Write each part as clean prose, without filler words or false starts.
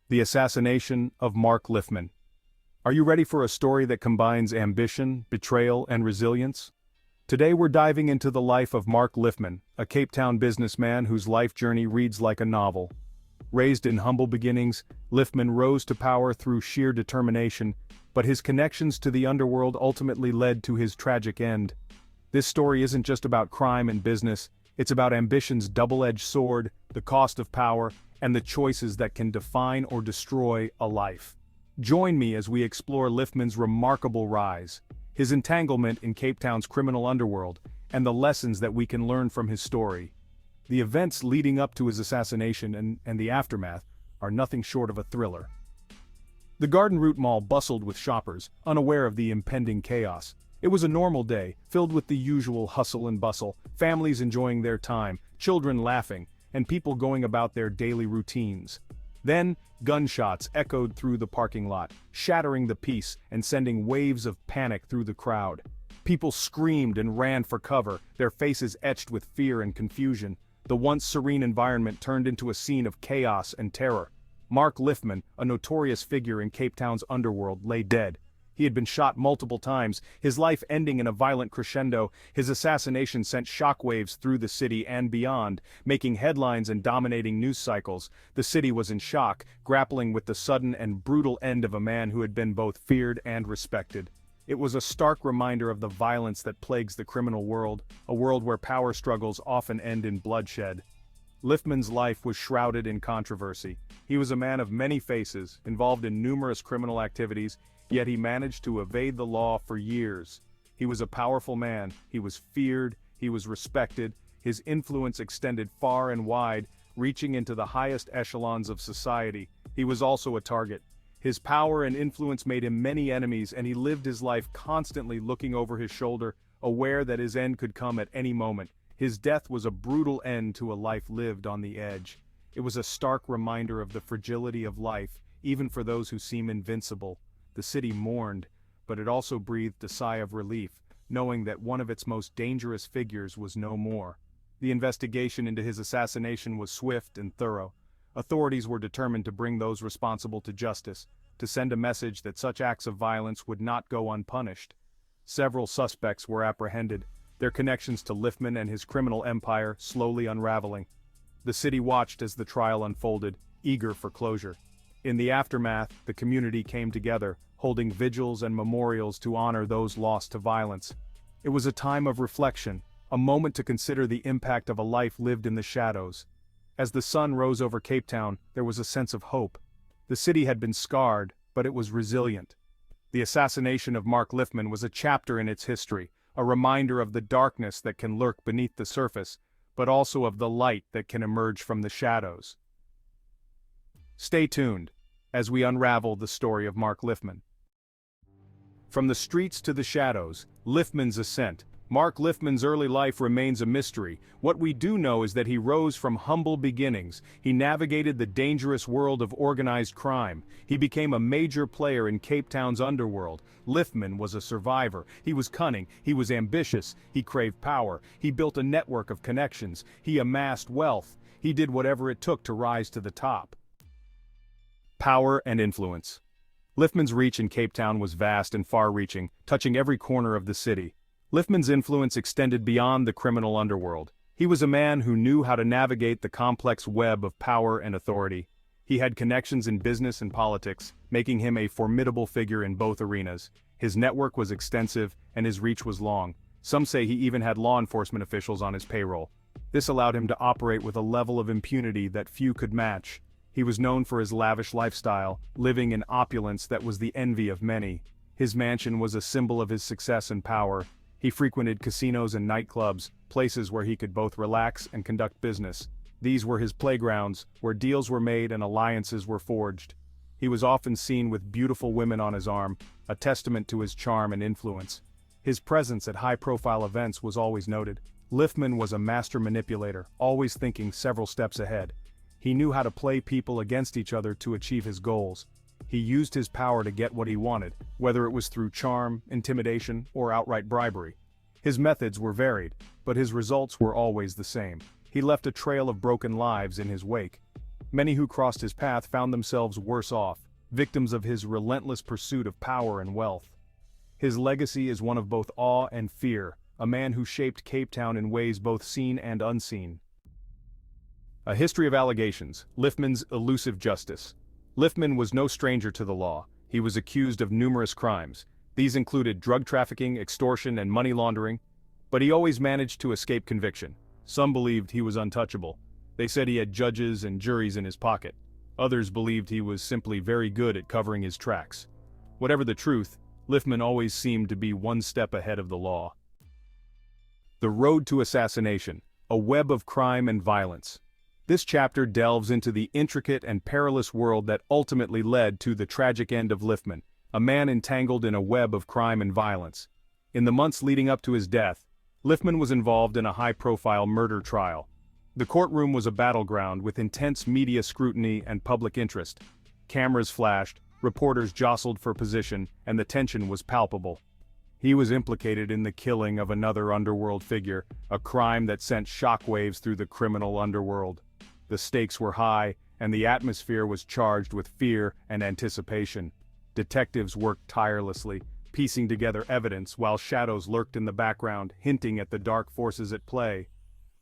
The Assassination of Mark Lifman. Are you ready for a story that combines ambition, betrayal, and resilience? Today we're diving into the life of Mark Lifman, a Cape Town businessman whose life journey reads like a novel. Raised in humble beginnings, Lifman rose to power through sheer determination, but his connections to the underworld ultimately led to his tragic end. This story isn't just about crime and business, it's about ambition's double-edged sword, the cost of power, and the choices that can define or destroy a life. Join me as we explore Lifman's remarkable rise, his entanglement in Cape Town's criminal underworld, and the lessons that we can learn from his story. The events leading up to his assassination and the aftermath are nothing short of a thriller. The Garden Route Mall bustled with shoppers, unaware of the impending chaos. It was a normal day, filled with the usual hustle and bustle, families enjoying their time, children laughing, and people going about their daily routines. Then, gunshots echoed through the parking lot, shattering the peace and sending waves of panic through the crowd. People screamed and ran for cover, their faces etched with fear and confusion. The once serene environment turned into a scene of chaos and terror. Mark Lifman, a notorious figure in Cape Town's underworld, lay dead. He had been shot multiple times, his life ending in a violent crescendo. His assassination sent shockwaves through the city and beyond, making headlines and dominating news cycles. The city was in shock, grappling with the sudden and brutal end of a man who had been both feared and respected. It was a stark reminder of the violence that plagues the criminal world, a world where power struggles often end in bloodshed. Lifman's life was shrouded in controversy. He was a man of many faces, involved in numerous criminal activities, yet he managed to evade the law for years. He was a powerful man, he was feared, he was respected, his influence extended far and wide, reaching into the highest echelons of society. He was also a target. His power and influence made him many enemies, and he lived his life constantly looking over his shoulder, aware that his end could come at any moment. His death was a brutal end to a life lived on the edge. It was a stark reminder of the fragility of life, even for those who seem invincible. The city mourned, but it also breathed a sigh of relief, knowing that one of its most dangerous figures was no more. The investigation into his assassination was swift and thorough. Authorities were determined to bring those responsible to justice, to send a message that such acts of violence would not go unpunished. Several suspects were apprehended, their connections to Lifman and his criminal empire slowly unraveling. The city watched as the trial unfolded, eager for closure. In the aftermath, the community came together, holding vigils and memorials to honor those lost to violence. It was a time of reflection, a moment to consider the impact of a life lived in the shadows. As the sun rose over Cape Town, there was a sense of hope. The city had been scarred, but it was resilient. The assassination of Mark Lifman was a chapter in its history, a reminder of the darkness that can lurk beneath the surface, but also of the light that can emerge from the shadows. Stay tuned as we unravel the story of Mark Lifman. From the streets to the shadows, Lifman's ascent. Mark Lifman's early life remains a mystery. What we do know is that he rose from humble beginnings. He navigated the dangerous world of organized crime. He became a major player in Cape Town's underworld. Lifman was a survivor. He was cunning, he was ambitious, he craved power. He built a network of connections. He amassed wealth. He did whatever it took to rise to the top. Power and influence. Lifman's reach in Cape Town was vast and far-reaching, touching every corner of the city. Lifman's influence extended beyond the criminal underworld. He was a man who knew how to navigate the complex web of power and authority. He had connections in business and politics, making him a formidable figure in both arenas. His network was extensive, and his reach was long. Some say he even had law enforcement officials on his payroll. This allowed him to operate with a level of impunity that few could match. He was known for his lavish lifestyle, living in opulence that was the envy of many. His mansion was a symbol of his success and power. He frequented casinos and nightclubs, places where he could both relax and conduct business. These were his playgrounds, where deals were made and alliances were forged. He was often seen with beautiful women on his arm, a testament to his charm and influence. His presence at high-profile events was always noted. Lifman was a master manipulator, always thinking several steps ahead. He knew how to play people against each other to achieve his goals. He used his power to get what he wanted, whether it was through charm, intimidation, or outright bribery. His methods were varied, but his results were always the same. He left a trail of broken lives in his wake. Many who crossed his path found themselves worse off, victims of his relentless pursuit of power and wealth. His legacy is one of both awe and fear, a man who shaped Cape Town in ways both seen and unseen. A history of allegations, Lifman's elusive justice. Lifman was no stranger to the law. He was accused of numerous crimes. These included drug trafficking, extortion, and money laundering. But he always managed to escape conviction. Some believed he was untouchable. They said he had judges and juries in his pocket. Others believed he was simply very good at covering his tracks. Whatever the truth, Lifman always seemed to be one step ahead of the law. The road to assassination, a web of crime and violence. This chapter delves into the intricate and perilous world that ultimately led to the tragic end of Lifman, a man entangled in a web of crime and violence. In the months leading up to his death, Lifman was involved in a high-profile murder trial. The courtroom was a battleground with intense media scrutiny and public interest. Cameras flashed, reporters jostled for position, and the tension was palpable. He was implicated in the killing of another underworld figure, a crime that sent shockwaves through the criminal underworld. The stakes were high, and the atmosphere was charged with fear and anticipation. Detectives worked tirelessly, piecing together evidence while shadows lurked in the background, hinting at the dark forces at play.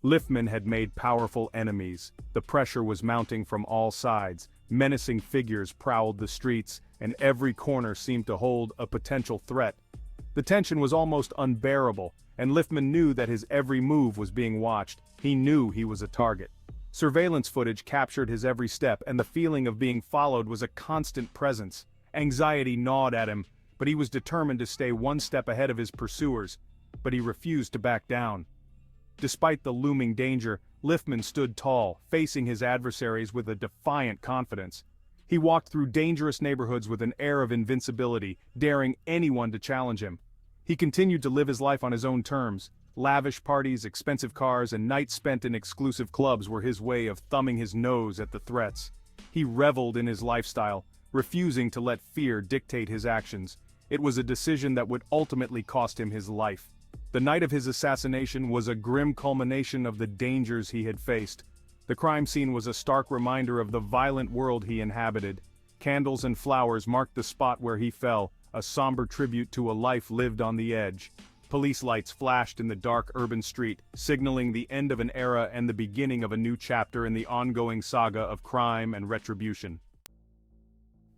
Lifman had made powerful enemies. The pressure was mounting from all sides. Menacing figures prowled the streets, and every corner seemed to hold a potential threat. The tension was almost unbearable, and Lifman knew that his every move was being watched. He knew he was a target. Surveillance footage captured his every step, and the feeling of being followed was a constant presence. Anxiety gnawed at him, but he was determined to stay one step ahead of his pursuers. But he refused to back down. Despite the looming danger, Lifman stood tall, facing his adversaries with a defiant confidence. He walked through dangerous neighborhoods with an air of invincibility, daring anyone to challenge him. He continued to live his life on his own terms. Lavish parties, expensive cars, and nights spent in exclusive clubs were his way of thumbing his nose at the threats. He reveled in his lifestyle, refusing to let fear dictate his actions. It was a decision that would ultimately cost him his life. The night of his assassination was a grim culmination of the dangers he had faced. The crime scene was a stark reminder of the violent world he inhabited. Candles and flowers marked the spot where he fell, a somber tribute to a life lived on the edge. Police lights flashed in the dark urban street, signaling the end of an era and the beginning of a new chapter in the ongoing saga of crime and retribution.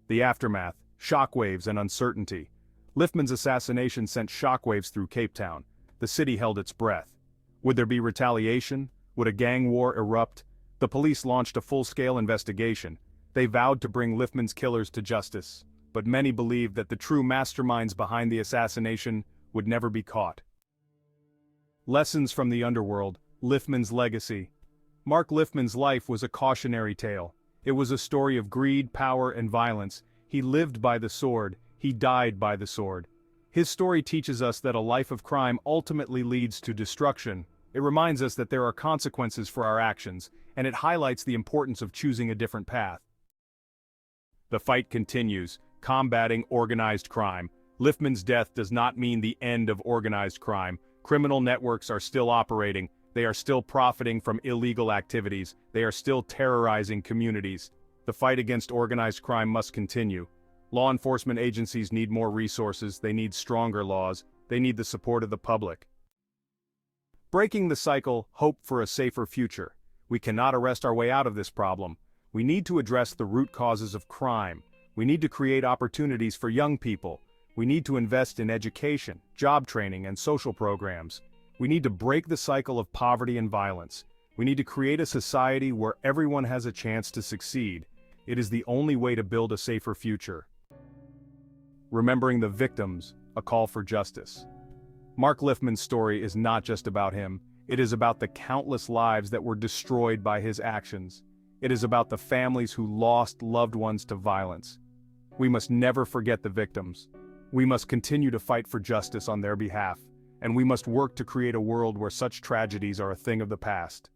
The aftermath, shockwaves and uncertainty. Lifman's assassination sent shockwaves through Cape Town. The city held its breath. Would there be retaliation? Would a gang war erupt? The police launched a full-scale investigation. They vowed to bring Lifman's killers to justice, but many believed that the true masterminds behind the assassination would never be caught. Lessons from the Underworld, Lifman's legacy. Mark Lifman's life was a cautionary tale. It was a story of greed, power, and violence. He lived by the sword. He died by the sword. His story teaches us that a life of crime ultimately leads to destruction. It reminds us that there are consequences for our actions, and it highlights the importance of choosing a different path. The fight continues, combating organized crime. Lifman's death does not mean the end of organized crime. Criminal networks are still operating. They are still profiting from illegal activities. They are still terrorizing communities. The fight against organized crime must continue. Law enforcement agencies need more resources. They need stronger laws. They need the support of the public. Breaking the cycle, hope for a safer future. We cannot arrest our way out of this problem. We need to address the root causes of crime. We need to create opportunities for young people. We need to invest in education, job training, and social programs. We need to break the cycle of poverty and violence. We need to create a society where everyone has a chance to succeed. It is the only way to build a safer future. Remembering the victims, a call for justice. Mark Lifman's story is not just about him. It is about the countless lives that were destroyed by his actions. It is about the families who lost loved ones to violence. We must never forget the victims. We must continue to fight for justice on their behalf, and we must work to create a world where such tragedies are a thing of the past.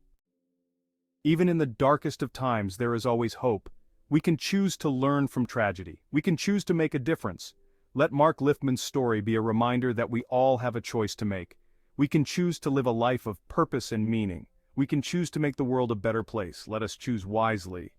Even in the darkest of times, there is always hope. We can choose to learn from tragedy. We can choose to make a difference. Let Mark Lifman's story be a reminder that we all have a choice to make. We can choose to live a life of purpose and meaning. We can choose to make the world a better place. Let us choose wisely.